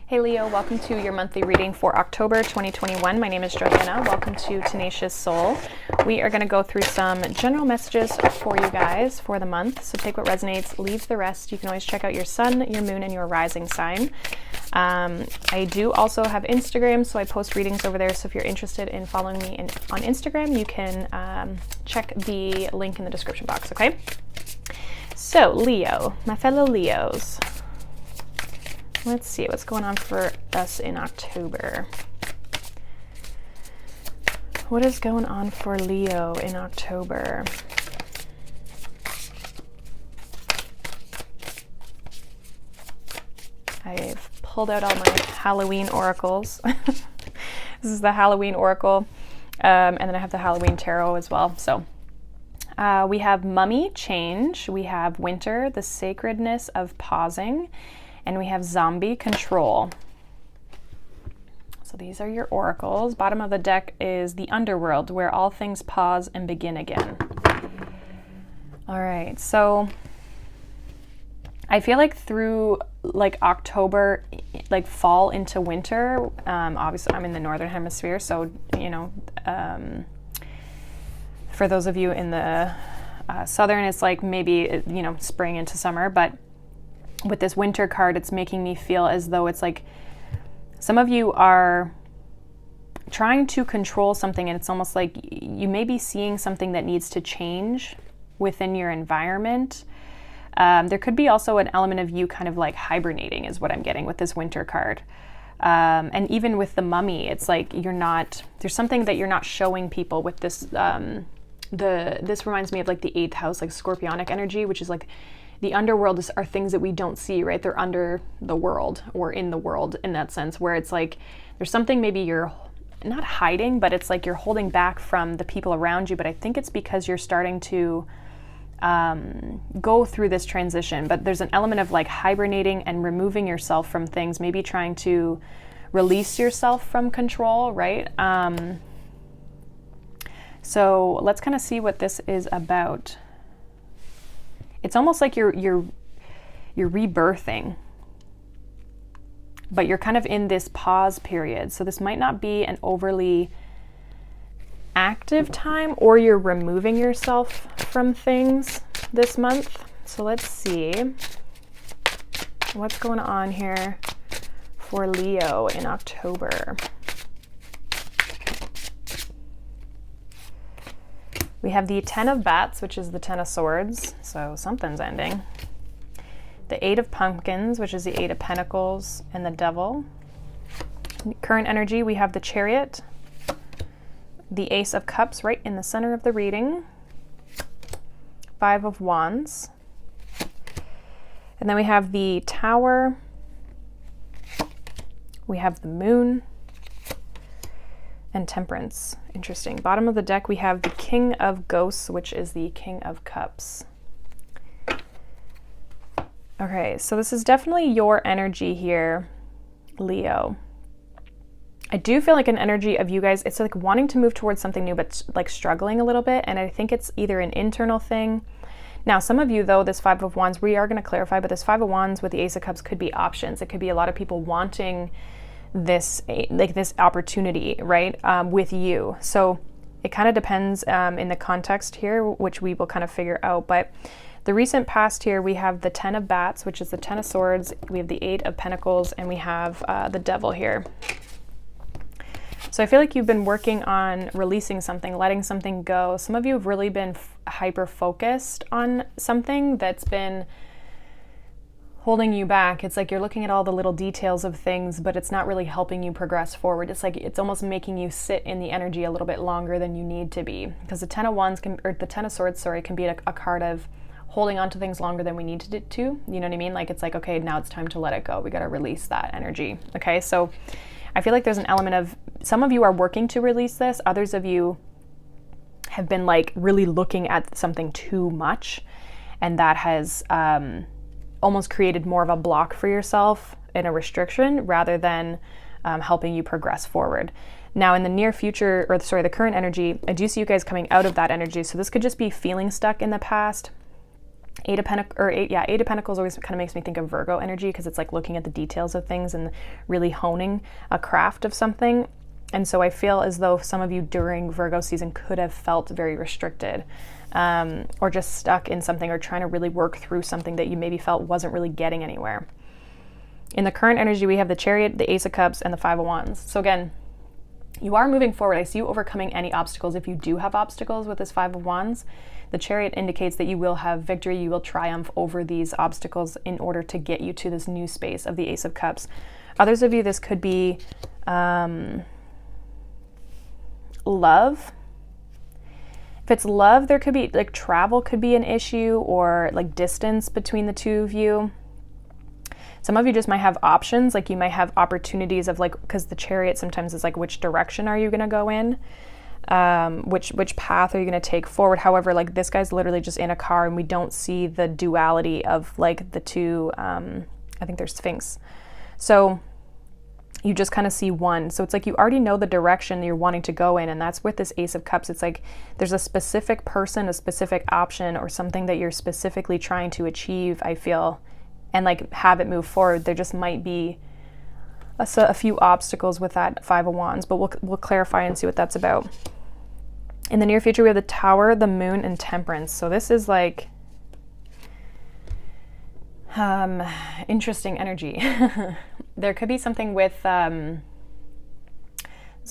Hey Leo, welcome to your monthly reading for October 2021. My name is Johanna. Welcome to Tenacious Soul. We are going to go through some general messages for you guys for the month. So take what resonates, leave the rest. You can always check out your sun, your moon, and your rising sign. I do also have Instagram, so I post readings over there. So if you're interested in following me on Instagram, you can check the link in the description box, okay? So Leo, my fellow Leos. Let's see what's going on for us in October. What is going on for Leo in October? I've pulled out all my Halloween oracles. This is the Halloween oracle, and then I have the Halloween tarot as well. So we have Mummy, change. We have Winter, the sacredness of pausing. And we have Zombie, control. So these are your oracles. Bottom of the deck is the underworld, where all things pause and begin again. All right, so I feel like through like October, like fall into winter, obviously I'm in the northern hemisphere, so you know, for those of you in the southern, it's like maybe, you know, spring into summer, but with this winter card, it's making me feel as though it's like some of you are trying to control something, and it's almost like you may be seeing something that needs to change within your environment. There could be also an element of you kind of like hibernating is what I'm getting with this winter card. And even with the Mummy, it's like there's something that you're not showing people with this. This reminds me of like the 8th house, like scorpionic energy, which is like the underworld are things that we don't see, right? They're under the world or in the world in that sense, where it's like there's something maybe you're not hiding, but it's like you're holding back from the people around you. But I think it's because you're starting to go through this transition. But there's an element of like hibernating and removing yourself from things, maybe trying to release yourself from control, right? So let's kind of see what this is about. It's almost like you're rebirthing, but you're kind of in this pause period. So this might not be an overly active time, or you're removing yourself from things this month. So let's see what's going on here for Leo in October. We have the 10 of Bats, which is the 10 of Swords, so something's ending. The 8 of Pumpkins, which is the 8 of Pentacles, and the Devil. Current energy, we have the Chariot, the Ace of Cups right in the center of the reading, 5 of Wands, and then we have the Tower, we have the Moon, and Temperance. Interesting. Bottom of the deck, we have the King of Ghosts, which is the King of Cups. Okay, so this is definitely your energy here, Leo. I do feel like an energy of you guys, it's like wanting to move towards something new, but like struggling a little bit. And I think it's either an internal thing. Now, some of you though, this 5 of Wands, we are going to clarify, but this 5 of Wands with the Ace of Cups could be options. It could be a lot of people wanting this opportunity, right, with you. So it kind of depends in the context here, which we will kind of figure out. But the recent past here, we have the 10 of Bats, which is the 10 of Swords. We have the 8 of Pentacles, and we have the Devil here. So I feel like you've been working on releasing something, letting something go. Some of you have really been hyper focused on something that's been holding you back. It's like you're looking at all the little details of things, but it's not really helping you progress forward. It's like it's almost making you sit in the energy a little bit longer than you need to be, because the 10 of Wands or the 10 of Swords, sorry, can be a card of holding on to things longer than we need to. You know what I mean? Like it's like, okay, now it's time to let it go. We got to release that energy. Okay, so I feel like there's an element of some of you are working to release this. Others of you have been like really looking at something too much, and that has almost created more of a block for yourself and a restriction rather than helping you progress forward. Now in the near future, or sorry, the current energy, I do see you guys coming out of that energy. So this could just be feeling stuck in the past. Eight of Pentacles always kind of makes me think of Virgo energy because it's like looking at the details of things and really honing a craft of something. And so I feel as though some of you during Virgo season could have felt very restricted, or just stuck in something, or trying to really work through something that you maybe felt wasn't really getting anywhere. In the current energy, we have the Chariot, the Ace of Cups, and the Five of Wands. So again, you are moving forward. I see you overcoming any obstacles. If you do have obstacles with this Five of Wands, the Chariot indicates that you will have victory. You will triumph over these obstacles in order to get you to this new space of the Ace of Cups. Others of you, this could be love. If it's love, there could be like travel could be an issue, or like distance between the two of you. Some of you just might have options, like you might have opportunities of like, because the Chariot sometimes is like, which direction are you going to go in? Which path are you going to take forward? However, like this guy's literally just in a car and we don't see the duality of like the two, I think there's Sphinx. So you just kind of see one. So it's like you already know the direction that you're wanting to go in, and that's with this Ace of Cups. It's like there's a specific person, a specific option, or something that you're specifically trying to achieve, I feel, and like have it move forward. There just might be a few obstacles with that Five of Wands, but we'll clarify and see what that's about. In the near future, we have the Tower, the Moon, and Temperance. So this is like interesting energy. There could be something with so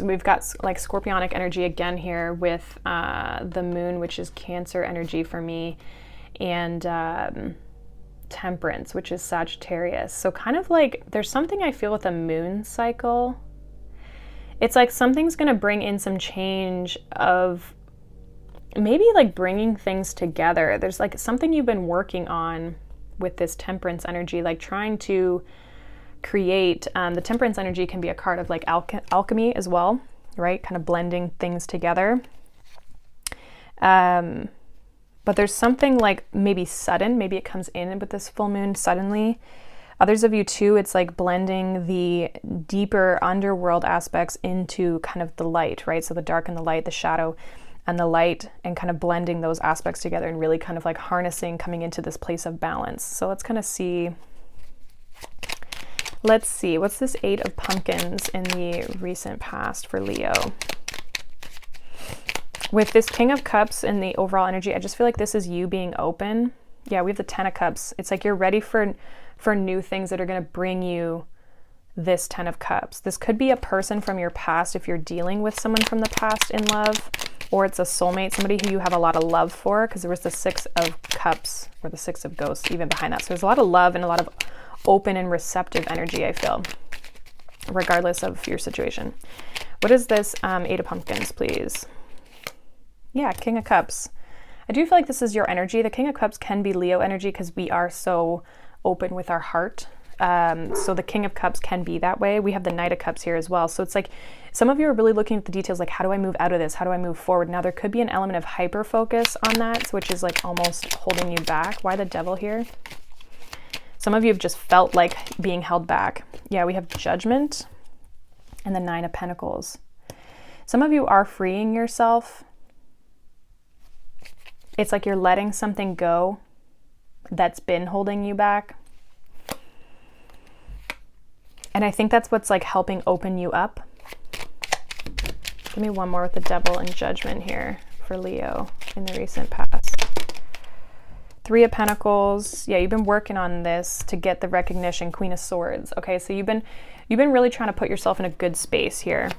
we've got like scorpionic energy again here with the Moon, which is Cancer energy for me, and Temperance, which is Sagittarius. So kind of like there's something I feel with a moon cycle. It's like something's going to bring in some change of maybe like bringing things together. There's like something you've been working on with this Temperance energy, like trying to create, the Temperance energy can be a card of like alchemy as well, right? Kind of blending things together. But there's something like maybe sudden, maybe it comes in with this full moon suddenly. Others of you too, it's like blending the deeper underworld aspects into kind of the light, right? So the dark and the light, the shadow and the light, and kind of blending those aspects together and really kind of like harnessing, coming into this place of balance. So let's kind of see. Let's see, what's this Eight of Pumpkins in the recent past for Leo? With this King of Cups and the overall energy, I just feel like this is you being open. Yeah, we have the Ten of Cups. It's like you're ready for new things that are going to bring you this Ten of Cups. This could be a person from your past if you're dealing with someone from the past in love, or it's a soulmate, somebody who you have a lot of love for, because there was the Six of Cups or the Six of Ghosts even behind that. So there's a lot of love and a lot of open and receptive energy, I feel, regardless of your situation. What is this Eight of Pumpkins, please? Yeah, King of Cups. I do feel like this is your energy. The King of Cups can be Leo energy because we are so open with our heart. So the King of Cups can be that way. We have the Knight of Cups here as well. So it's like some of you are really looking at the details, like how do I move out of this? How do I move forward? Now there could be an element of hyper focus on that, which is like almost holding you back. Why the Devil here? Some of you have just felt like being held back. Yeah, we have Judgment and the Nine of Pentacles. Some of you are freeing yourself. It's like you're letting something go that's been holding you back. And I think that's what's like helping open you up. Give me one more with the Devil and Judgment here for Leo in the recent past. Three of Pentacles. Yeah, you've been working on this to get the recognition. Queen of Swords. Okay, so you've been really trying to put yourself in a good space here.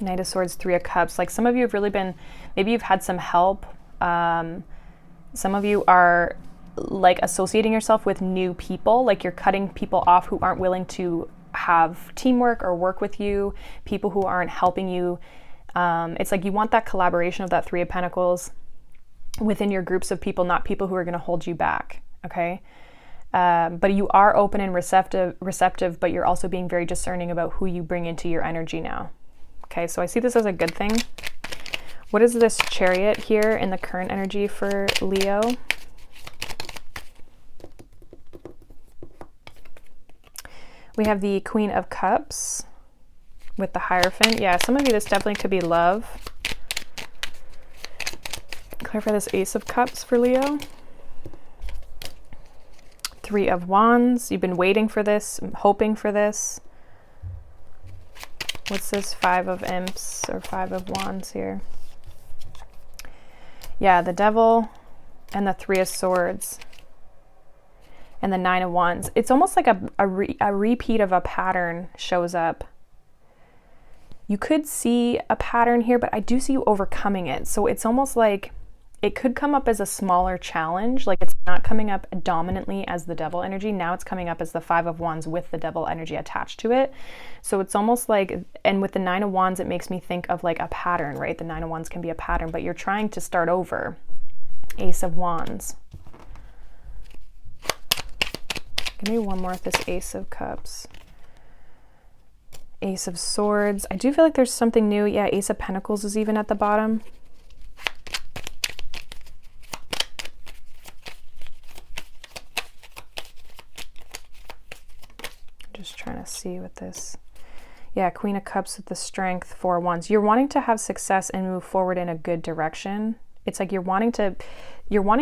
Knight of Swords, Three of Cups. Like some of you have really been, maybe you've had some help. Some of you are like associating yourself with new people, like you're cutting people off who aren't willing to have teamwork or work with you, people who aren't helping you. It's like you want that collaboration of that Three of Pentacles within your groups of people, not people who are going to hold you back. Okay. But you are open and receptive, but you're also being very discerning about who you bring into your energy now. Okay. So I see this as a good thing. What is this Chariot here in the current energy for Leo? We have the Queen of Cups with the Hierophant. Yeah, some of you, this definitely could be love. Clarify this Ace of Cups for Leo. Three of Wands. You've been waiting for this, hoping for this. What's this? Five of Imps or Five of Wands here. Yeah, the Devil and the Three of Swords and the Nine of Wands. It's almost like a repeat of a pattern shows up. You could see a pattern here, but I do see you overcoming it. So it's almost like it could come up as a smaller challenge. Like it's not coming up dominantly as the Devil energy. Now it's coming up as the Five of Wands with the Devil energy attached to it. So it's almost like, and with the Nine of Wands, it makes me think of like a pattern, right? The Nine of Wands can be a pattern, but you're trying to start over. Ace of Wands. Give me one more with this Ace of Cups. Ace of Swords. I do feel like there's something new. Yeah, Ace of Pentacles is even at the bottom. Just trying to see with this. Yeah, Queen of Cups with the Strength, Four of Wands. You're wanting to have success and move forward in a good direction. It's like you're wanting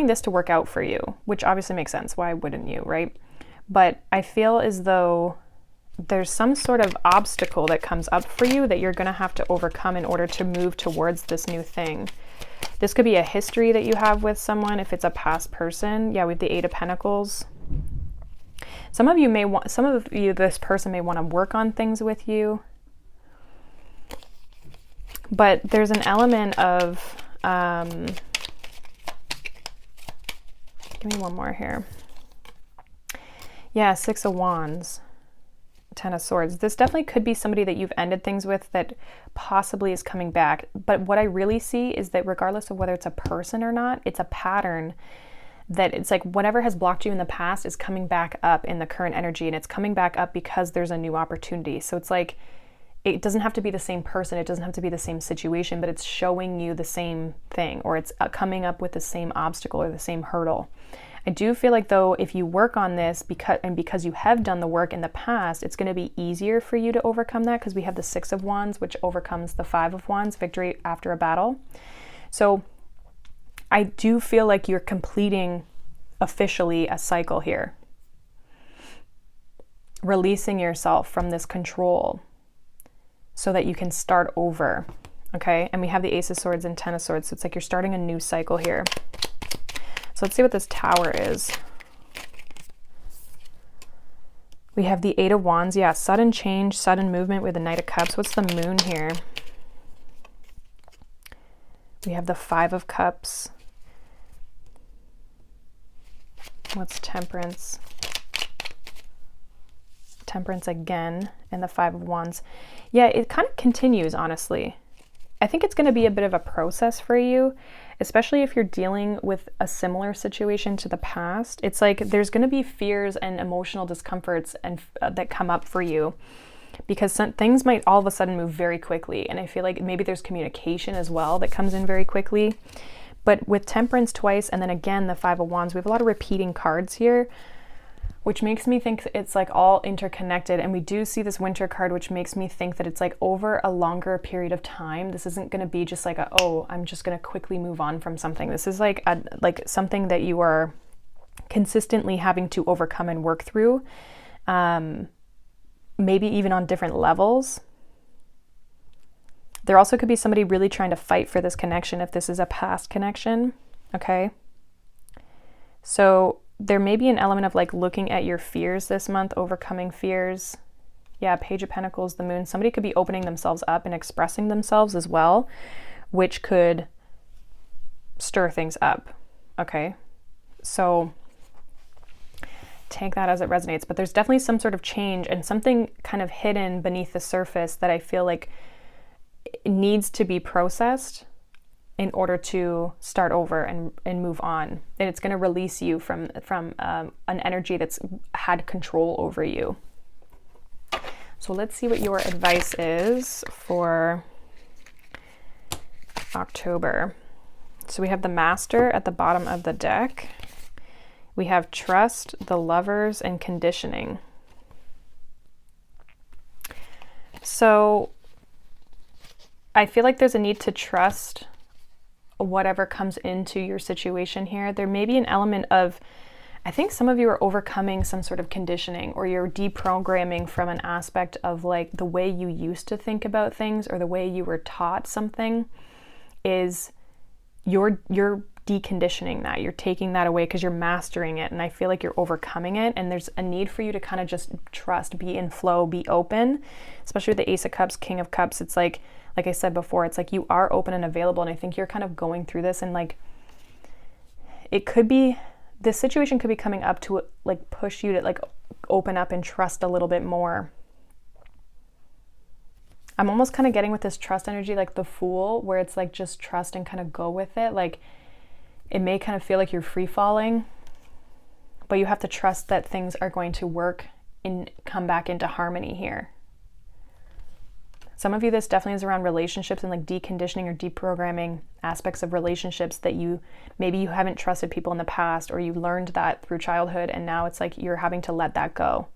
this to work out for you, which obviously makes sense. Why wouldn't you, right? But I feel as though there's some sort of obstacle that comes up for you that you're going to have to overcome in order to move towards this new thing. This could be a history that you have with someone if it's a past person. Yeah, with the Eight of Pentacles. Some of you, this person may want to work on things with you. But there's an element of, give me one more here. Yeah, Six of Wands. Ten of Swords. This definitely could be somebody that you've ended things with that possibly is coming back. But what I really see is that regardless of whether it's a person or not, it's a pattern that it's like whatever has blocked you in the past is coming back up in the current energy, and it's coming back up because there's a new opportunity. So it's like, it doesn't have to be the same person, it doesn't have to be the same situation, but it's showing you the same thing, or it's coming up with the same obstacle or the same hurdle. I do feel like though, if you work on this because you have done the work in the past, it's going to be easier for you to overcome that, because we have the Six of Wands, which overcomes the Five of Wands, victory after a battle. So I do feel like you're completing officially a cycle here. Releasing yourself from this control so that you can start over, okay? And we have the Ace of Swords and Ten of Swords, so it's like you're starting a new cycle here. So let's see what this Tower is. We have the Eight of Wands. Yeah, sudden change, sudden movement with the Knight of Cups. What's the Moon here? We have the Five of Cups. What's Temperance? Temperance again, and the Five of Wands. Yeah, it kind of continues, honestly. I think it's going to be a bit of a process for you, especially if you're dealing with a similar situation to the past. It's like there's going to be fears and emotional discomforts and that come up for you, because some things might all of a sudden move very quickly. And I feel like maybe there's communication as well that comes in very quickly. But with Temperance twice and then again the Five of Wands, we have a lot of repeating cards here, which makes me think it's like all interconnected. And we do see this Winter card, which makes me think that it's like over a longer period of time. This isn't going to be just like oh, I'm just going to quickly move on from something. This is like something that you are consistently having to overcome and work through, maybe even on different levels. There also could be somebody really trying to fight for this connection if this is a past connection, okay? So there may be an element of like looking at your fears this month, overcoming fears. Yeah, Page of Pentacles, the Moon. Somebody could be opening themselves up and expressing themselves as well, which could stir things up, okay? So take that as it resonates. But there's definitely some sort of change and something kind of hidden beneath the surface that I feel like it needs to be processed in order to start over and move on. And it's going to release you from an energy that's had control over you. So let's see what your advice is for October. So we have the Master at the bottom of the deck. We have Trust, the Lovers, and Conditioning. So I feel like there's a need to trust whatever comes into your situation here. There may be an element of I think some of you are overcoming some sort of conditioning, or you're deprogramming from an aspect of like the way you used to think about things, or the way you were taught something is you're deconditioning that. You're taking that away because you're mastering it. And I feel like you're overcoming it. And there's a need for you to kind of just trust, be in flow, be open, especially with the Ace of Cups, King of Cups. It's like I said before, it's like you are open and available. And I think you're kind of going through this, and like, it could be, this situation could be coming up to like push you to like open up and trust a little bit more. I'm almost kind of getting with this trust energy, like the Fool, where it's like just trust and kind of go with it. Like, it may kind of feel like you're free falling, but you have to trust that things are going to work and come back into harmony here. Some of you, this definitely is around relationships and like deconditioning or deprogramming aspects of relationships that maybe you haven't trusted people in the past, or you learned that through childhood, and now it's like you're having to let that go.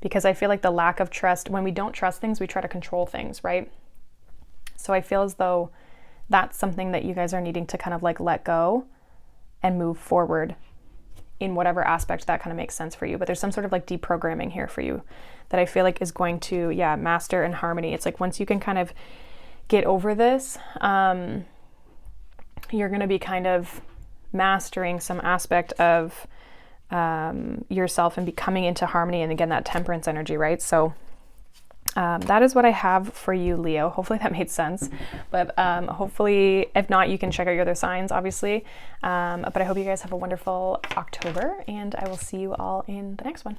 Because I feel like the lack of trust, when we don't trust things, we try to control things, right? So I feel as though that's something that you guys are needing to kind of like let go and move forward in whatever aspect that kind of makes sense for you. But there's some sort of like deprogramming here for you that I feel like is going to, master in harmony. It's like once you can kind of get over this, you're going to be kind of mastering some aspect of yourself and becoming into harmony. And again, that temperance energy, right? So that is what I have for you, Leo. Hopefully that made sense. But hopefully, if not, you can check out your other signs, obviously. But I hope you guys have a wonderful October, and I will see you all in the next one.